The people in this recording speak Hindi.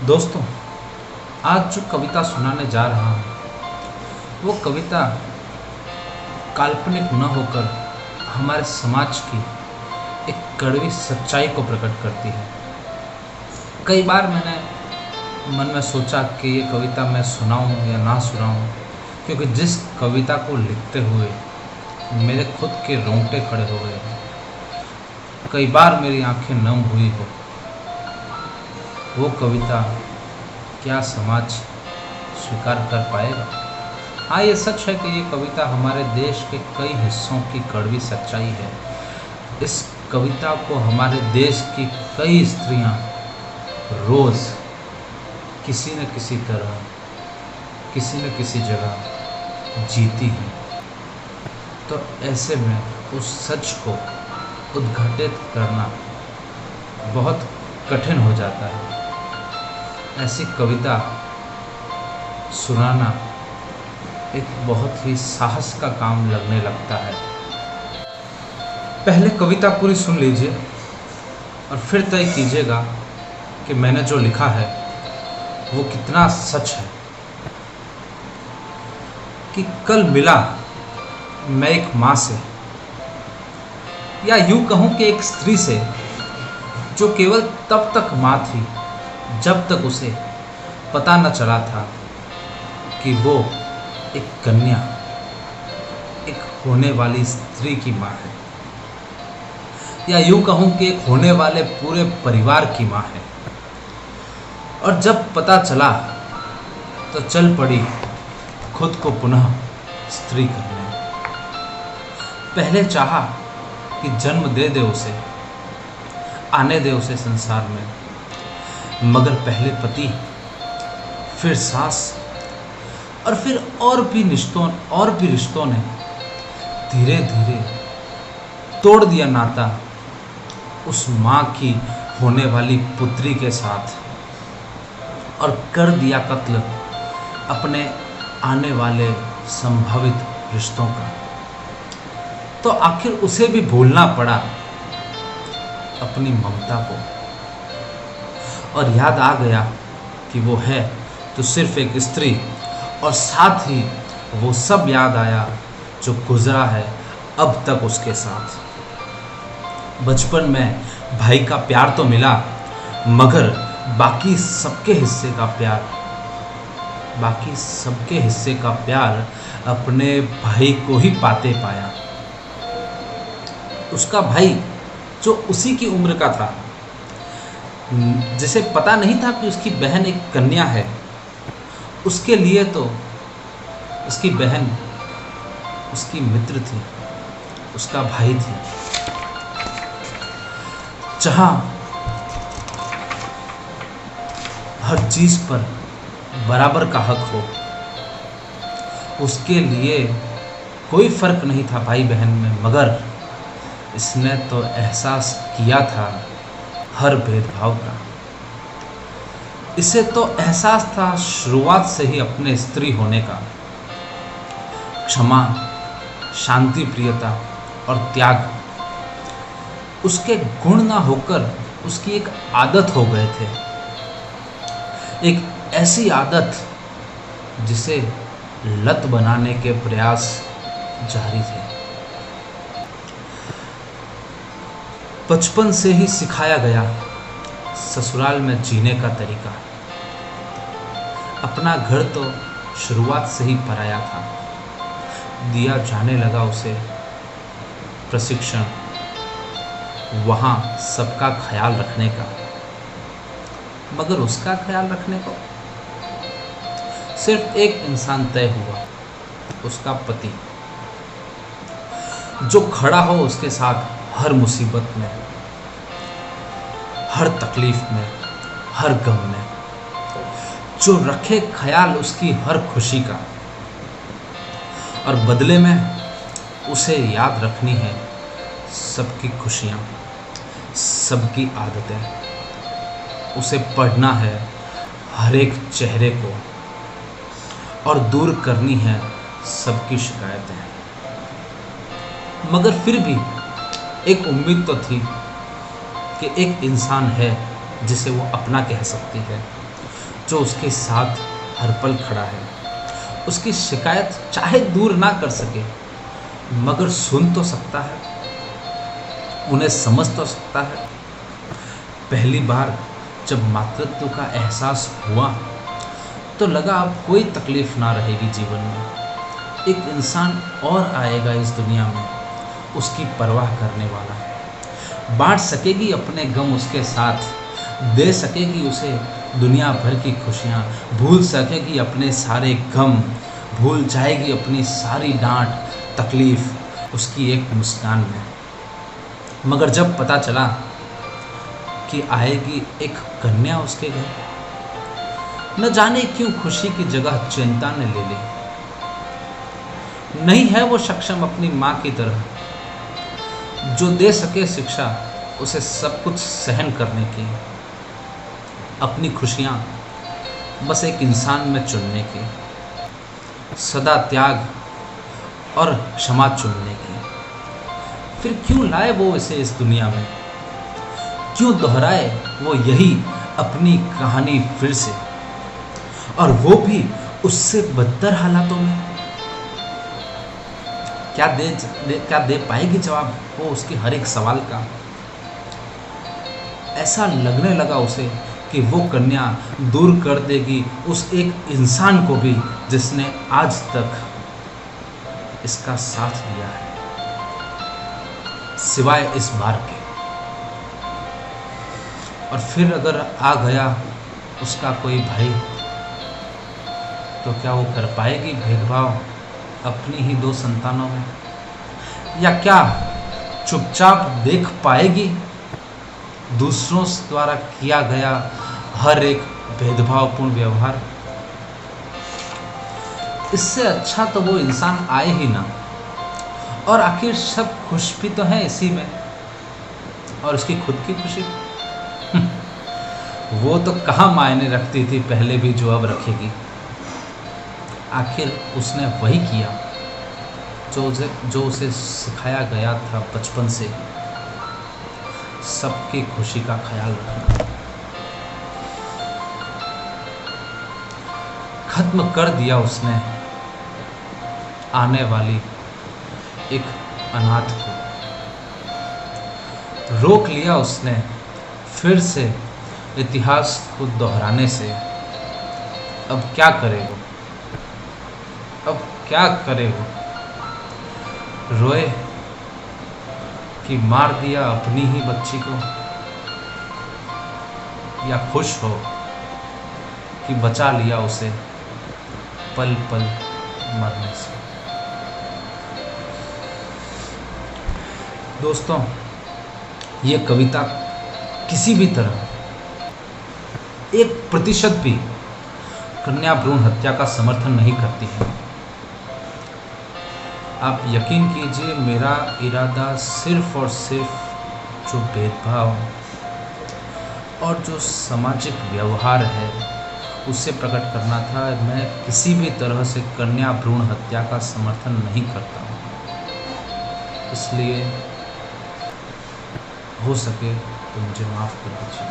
दोस्तों, आज जो कविता सुनाने जा रहा हूँ वो कविता काल्पनिक न होकर हमारे समाज की एक कड़वी सच्चाई को प्रकट करती है। कई बार मैंने मन में सोचा कि ये कविता मैं सुनाऊं या ना सुनाऊं, क्योंकि जिस कविता को लिखते हुए मेरे खुद के रोंगटे खड़े हो गए, कई बार मेरी आंखें नम हुई हो, वो कविता क्या समाज स्वीकार कर पाएगा? हाँ, ये सच है कि ये कविता हमारे देश के कई हिस्सों की कड़वी सच्चाई है। इस कविता को हमारे देश की कई स्त्रियां रोज़ किसी न किसी तरह, किसी न किसी जगह जीती हैं। तो ऐसे में उस सच को उद्घाटित करना बहुत कठिन हो जाता है। ऐसी कविता सुनाना एक बहुत ही साहस का काम लगने लगता है। पहले कविता पूरी सुन लीजिए और फिर तय कीजिएगा कि मैंने जो लिखा है वो कितना सच है। कि कल मिला मैं एक माँ से, या यूं कहूँ कि एक स्त्री से, जो केवल तब तक माँ थी जब तक उसे पता न चला था कि वो एक कन्या, एक होने वाली स्त्री की माँ है, या यूं कहूँ कि एक होने वाले पूरे परिवार की माँ है। और जब पता चला तो चल पड़ी खुद को पुनः स्त्री करने। पहले चाहा कि जन्म दे दे उसे, आने दे उसे संसार में, मगर पहले पति, फिर सास और फिर और भी रिश्तों ने धीरे धीरे तोड़ दिया नाता उस माँ की होने वाली पुत्री के साथ, और कर दिया कत्ल अपने आने वाले संभावित रिश्तों का। तो आखिर उसे भी भूलना पड़ा अपनी ममता को, और याद आ गया कि वो है तो सिर्फ एक स्त्री, और साथ ही वो सब याद आया जो गुजरा है अब तक उसके साथ। बचपन में भाई का प्यार तो मिला, मगर बाकी सबके हिस्से का प्यार अपने भाई को ही पाते पाया। उसका भाई जो उसी की उम्र का था, जिसे पता नहीं था कि उसकी बहन एक कन्या है, उसके लिए तो उसकी बहन उसकी मित्र थी, उसका भाई थी। जहां हर चीज पर बराबर का हक हो, उसके लिए कोई फर्क नहीं था भाई बहन में, मगर इसने तो एहसास किया था हर भेदभाव का। इसे तो एहसास था शुरुआत से ही अपने स्त्री होने का। क्षमा, शांति प्रियता और त्याग उसके गुण ना होकर उसकी एक आदत हो गए थे। एक ऐसी आदत जिसे लत बनाने के प्रयास जारी थे। बचपन से ही सिखाया गया ससुराल में जीने का तरीका। अपना घर तो शुरुआत से ही पराया था। दिया जाने लगा उसे प्रशिक्षण, वहाँ सबका ख्याल रखने का, मगर उसका ख्याल रखने को सिर्फ एक इंसान तय हुआ, उसका पति, जो खड़ा हो उसके साथ हर मुसीबत में, हर तकलीफ में, हर गम में, जो रखे ख्याल उसकी हर खुशी का, और बदले में उसे याद रखनी है सबकी खुशियाँ, सबकी आदतें। उसे पढ़ना है हर एक चेहरे को, और दूर करनी है सबकी शिकायतें। मगर फिर भी एक उम्मीद तो थी कि एक इंसान है जिसे वो अपना कह सकती है, जो उसके साथ हर पल खड़ा है। उसकी शिकायत चाहे दूर ना कर सके, मगर सुन तो सकता है, उन्हें समझ तो सकता है। पहली बार जब मातृत्व का एहसास हुआ तो लगा अब कोई तकलीफ ना रहेगी जीवन में। एक इंसान और आएगा इस दुनिया में, उसकी परवाह करने वाला, बांट सकेगी अपने गम उसके साथ, दे सकेगी उसे दुनिया भर की खुशियाँ, भूल सकेगी अपने सारे गम, भूल जाएगी अपनी सारी डांट तकलीफ़ उसकी एक मुस्कान में। मगर जब पता चला कि आएगी एक कन्या उसके घर, न जाने क्यों खुशी की जगह चिंता ने ले ली। नहीं है वो सक्षम अपनी माँ की तरह, जो दे सके शिक्षा उसे सब कुछ सहन करने की, अपनी खुशियाँ बस एक इंसान में चुनने की, सदा त्याग और क्षमा चुनने की। फिर क्यों लाए वो इसे इस दुनिया में, क्यों दोहराए वो यही अपनी कहानी फिर से, और वो भी उससे बदतर हालातों में। क्या दे पाएगी जवाब वो उसके हर एक सवाल का। ऐसा लगने लगा उसे कि वो कन्या दूर कर देगी उस एक इंसान को भी जिसने आज तक इसका साथ दिया है, सिवाय इस बार के। और फिर अगर आ गया उसका कोई भाई, तो क्या वो कर पाएगी भेदभाव अपनी ही दो संतानों में, या क्या चुपचाप देख पाएगी दूसरों द्वारा किया गया हर एक भेदभावपूर्ण व्यवहार। इससे अच्छा तो वो इंसान आए ही ना, और आखिर सब खुश भी तो हैं इसी में, और उसकी खुद की खुशी वो तो कहाँ मायने रखती थी पहले भी जो अब रखेगी। आखिर उसने वही किया जो उसे सिखाया गया था बचपन से, सबकी खुशी का ख्याल रखना। खत्म कर दिया उसने आने वाली एक अनाथ को, रोक लिया उसने फिर से इतिहास को दोहराने से। अब क्या करे वो, अब क्या करे वो, रोए कि मार दिया अपनी ही बच्ची को, या खुश हो कि बचा लिया उसे पल पल मरने से। दोस्तों, ये कविता किसी भी तरह 1% भी कन्या भ्रूण हत्या का समर्थन नहीं करती है। आप यकीन कीजिए, मेरा इरादा सिर्फ और सिर्फ जो भेदभाव और जो सामाजिक व्यवहार है उससे प्रकट करना था। मैं किसी भी तरह से कन्या भ्रूण हत्या का समर्थन नहीं करता हूँ, इसलिए हो सके तो मुझे माफ़ कर दीजिए।